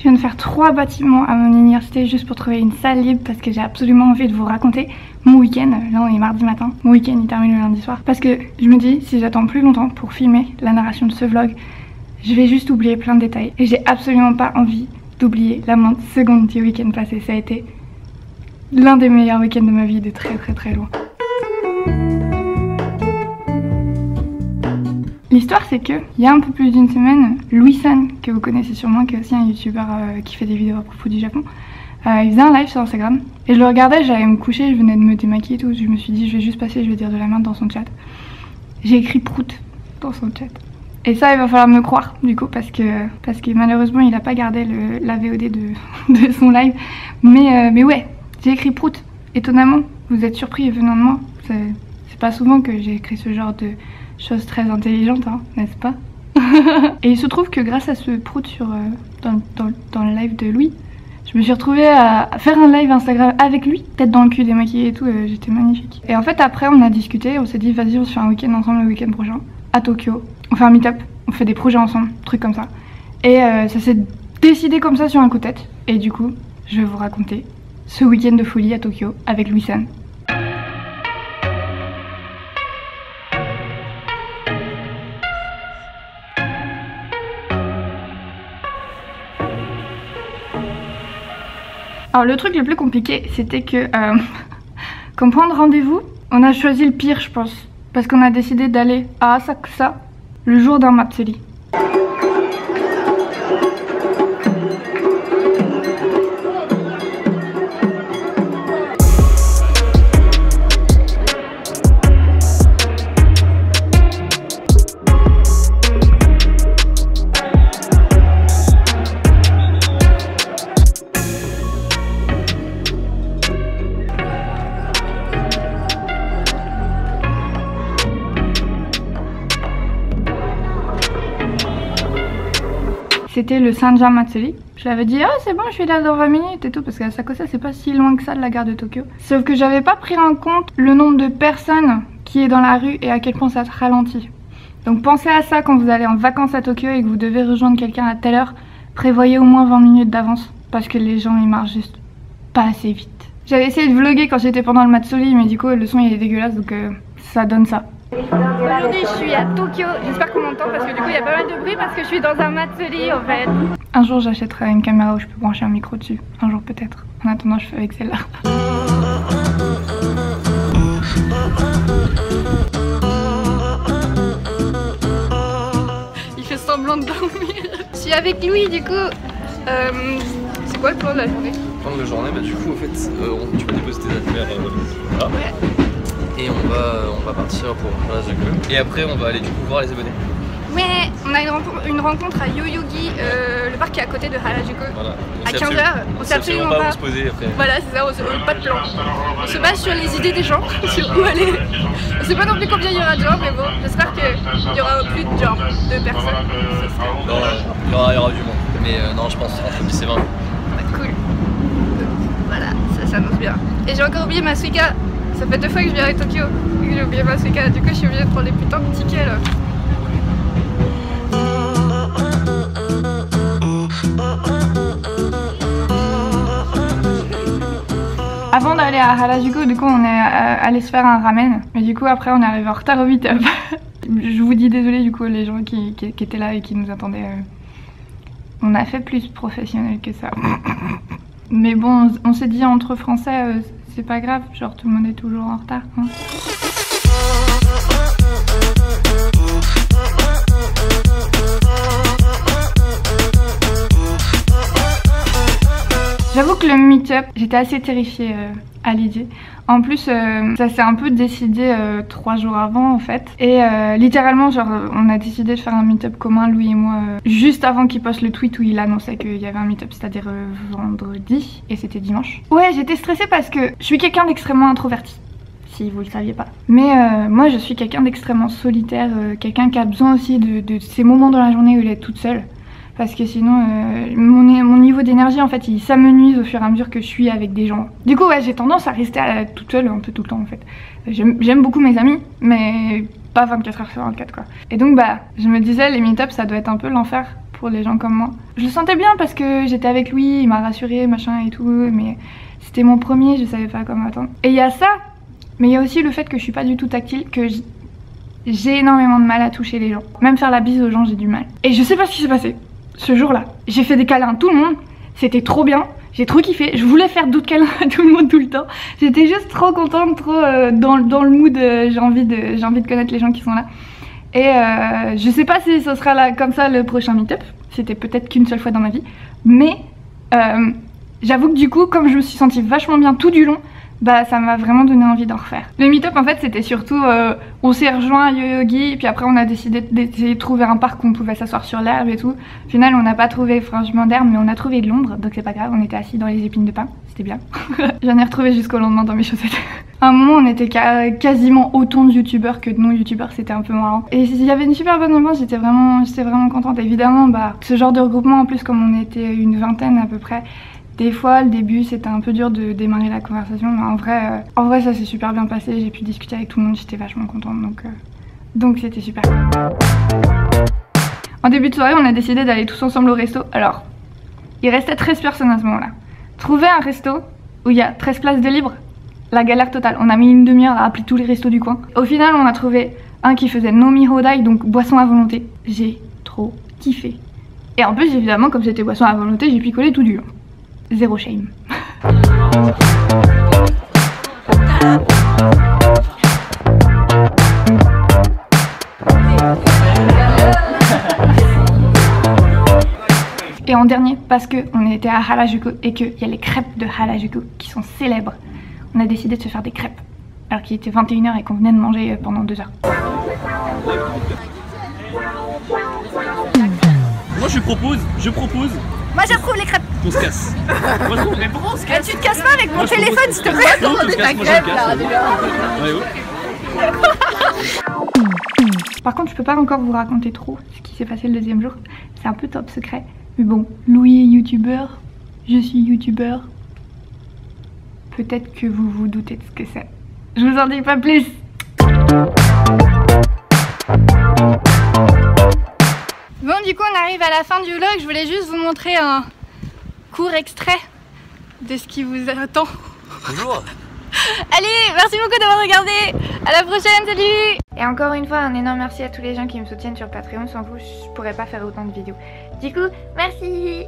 Je viens de faire 3 bâtiments à mon université juste pour trouver une salle libre parce que j'ai absolument envie de vous raconter mon week-end. Là on est mardi matin, mon week-end il termine le lundi soir. Parce que je me dis, si j'attends plus longtemps pour filmer la narration de ce vlog, je vais juste oublier plein de détails. Et j'ai absolument pas envie d'oublier la moindre seconde du week-end passé. Ça a été l'un des meilleurs week-ends de ma vie de très loin. L'histoire c'est que, il y a un peu plus d'une semaine, Louis-San, que vous connaissez sûrement, qui est aussi un youtubeur qui fait des vidéos à propos du Japon, il faisait un live sur Instagram et je le regardais, j'allais me coucher, je venais de me démaquiller et tout, je me suis dit je vais juste passer, je vais dire de la merde dans son chat. J'ai écrit prout dans son chat. Et ça il va falloir me croire du coup parce que malheureusement il a pas gardé la VOD de son live. Mais ouais, j'ai écrit prout. Étonnamment, vous êtes surpris venant de moi. C'est pas souvent que j'ai écrit ce genre de chose très intelligente, hein, n'est-ce pas? Et il se trouve que grâce à ce prout dans le live de Louis, je me suis retrouvée à faire un live Instagram avec lui, tête dans le cul, démaquillée et tout, j'étais magnifique. Et en fait après on a discuté, on s'est dit vas-y on se fait un week-end ensemble le week-end prochain, à Tokyo. On fait un meet-up, on fait des projets ensemble, trucs comme ça. Et ça s'est décidé comme ça sur un coup de tête. Et du coup, je vais vous raconter ce week-end de folie à Tokyo avec Louis-San. Alors le truc le plus compliqué c'était que comme prendre rendez-vous, on a choisi le pire je pense. Parce qu'on a décidé d'aller à Asakusa le jour d'un Matsuri. C'était le Sanja Matsuri. Je l'avais dit, ah c'est bon, je suis là dans 20 minutes et tout, parce qu'à Asakusa c'est pas si loin que ça de la gare de Tokyo. Sauf que j'avais pas pris en compte le nombre de personnes qui est dans la rue et à quel point ça se ralentit. Donc pensez à ça quand vous allez en vacances à Tokyo et que vous devez rejoindre quelqu'un à telle heure. Prévoyez au moins 20 minutes d'avance, parce que les gens ils marchent juste pas assez vite. J'avais essayé de vlogger quand j'étais pendant le Matsuri, mais du coup le son il est dégueulasse, donc ça donne ça. Aujourd'hui je suis à Tokyo, j'espère qu'on m'entend parce que du coup il y a pas mal de bruit parce que je suis dans un Matsuri en fait. Un jour j'achèterai une caméra où je peux brancher un micro dessus, un jour peut-être. En attendant je fais avec celle-là. Il fait semblant de dormir. Je suis avec Louis du coup. C'est quoi le plan de la journée? Le plan de la journée, bah du coup en fait tu vas déposer tes affaires là. Ouais. Et on va partir pour Harajuku. Et après on va aller du coup voir les abonnés. Ouais, on a une rencontre à Yoyogi, le parc qui est à côté de Harajuku, voilà. à 15h. On sait absolument pas où se poser après. Voilà, c'est ça, pas de plan. On se base sur les idées des gens, sur où aller. On sait pas non plus combien il y aura de gens, mais bon, j'espère qu'il y aura plus de genre 2 personnes. Non, il y aura du monde. Mais non, je pense entre 10 et 20. Bah, cool. Voilà, ça s'annonce bien. Et j'ai encore oublié ma Suica. Ça fait 2 fois que je viens à Tokyo et que j'ai oublié ma Suica. Du coup, je suis obligée de prendre les putains de tickets là. Avant d'aller à Harajuku, du coup on est allé se faire un ramen. Mais du coup après on est arrivé en retard au meet-up. Je vous dis désolé du coup les gens qui étaient là et qui nous attendaient. On a fait plus professionnel que ça. Mais bon, on s'est dit entre français, c'est pas grave, genre tout le monde est toujours en retard. Hein. J'avoue que le meet-up, j'étais assez terrifiée à l'idée. En plus, ça s'est un peu décidé 3 jours avant en fait. Et littéralement, genre, on a décidé de faire un meet-up commun, Louis et moi, juste avant qu'il poste le tweet où il annonçait qu'il y avait un meet-up, c'est-à-dire vendredi, et c'était dimanche. Ouais, j'étais stressée parce que je suis quelqu'un d'extrêmement introverti. Si vous le saviez pas. Mais moi je suis quelqu'un d'extrêmement solitaire, quelqu'un qui a besoin aussi de ces moments dans la journée où il est toute seule. Parce que sinon mon niveau d'énergie en fait il s'amenuise au fur et à mesure que je suis avec des gens. Du coup ouais j'ai tendance à rester toute seule un peu tout le temps en fait. J'aime beaucoup mes amis mais pas 24h sur 24 quoi. Et donc bah je me disais les meet-up ça doit être un peu l'enfer pour les gens comme moi. Je le sentais bien parce que j'étais avec lui, il m'a rassuré, machin et tout, mais c'était mon premier, je savais pas comment attendre. Et il y a ça, mais il y a aussi le fait que je suis pas du tout tactile, que j'ai énormément de mal à toucher les gens. Même faire la bise aux gens, j'ai du mal. Et je sais pas ce qui s'est passé ce jour-là. J'ai fait des câlins à tout le monde, c'était trop bien. J'ai trop kiffé, je voulais faire d'autres câlins à tout le monde tout le temps. J'étais juste trop contente, trop dans le mood, j'ai envie de connaître les gens qui sont là. Et je sais pas si ce sera là, comme ça le prochain meet-up, c'était peut-être qu'une seule fois dans ma vie. Mais j'avoue que du coup, comme je me suis sentie vachement bien tout du long, bah ça m'a vraiment donné envie d'en refaire. Le meet-up en fait c'était surtout, on s'est rejoint à Yoyogi, puis après on a décidé d'essayer de trouver un parc où on pouvait s'asseoir sur l'herbe et tout. Au final on n'a pas trouvé franchement d'herbe mais on a trouvé de l'ombre, donc c'est pas grave, on était assis dans les épines de pin, c'était bien. J'en ai retrouvé jusqu'au lendemain dans mes chaussettes. À un moment on était quasiment autant de youtubeurs que de non-youtubeurs, c'était un peu marrant. Et il y avait une super bonne ambiance, j'étais vraiment contente. Évidemment bah ce genre de regroupement en plus comme on était une vingtaine à peu près, des fois, le début, c'était un peu dur de démarrer la conversation, mais en vrai ça s'est super bien passé. J'ai pu discuter avec tout le monde, j'étais vachement contente, donc c'était super. En début de soirée, on a décidé d'aller tous ensemble au resto. Alors, il restait 13 personnes à ce moment-là. Trouver un resto où il y a 13 places de libre, la galère totale. On a mis une demi-heure à appeler tous les restos du coin. Au final, on a trouvé un qui faisait Nomi Hodai, donc boisson à volonté. J'ai trop kiffé. Et en plus, évidemment, comme c'était boisson à volonté, j'ai picolé tout du long. Zéro shame. Et en dernier, parce qu'on était à Harajuku et qu'il y a les crêpes de Harajuku qui sont célèbres, on a décidé de se faire des crêpes. Alors qu'il était 21 h et qu'on venait de manger pendant 2 heures. Moi je propose. Moi j'approuve les crêpes. Qu'on se casse. Moi je propose. Pourquoi on se casse? Tu te casses pas avec mon téléphone s'il te plaît? Non, on se casse, moi je me casse. Par contre je peux pas encore vous raconter trop ce qui s'est passé le deuxième jour. C'est un peu top secret. Mais bon, Louis est youtubeur, je suis youtubeur. Peut-être que vous vous doutez de ce que c'est. Je vous en dis pas plus. Bon du coup on arrive à la fin du vlog, je voulais juste vous montrer un court extrait de ce qui vous attend. Bonjour. Allez, merci beaucoup d'avoir regardé, à la prochaine, salut. Et encore une fois un énorme merci à tous les gens qui me soutiennent sur Patreon, sans vous je pourrais pas faire autant de vidéos. Du coup, merci.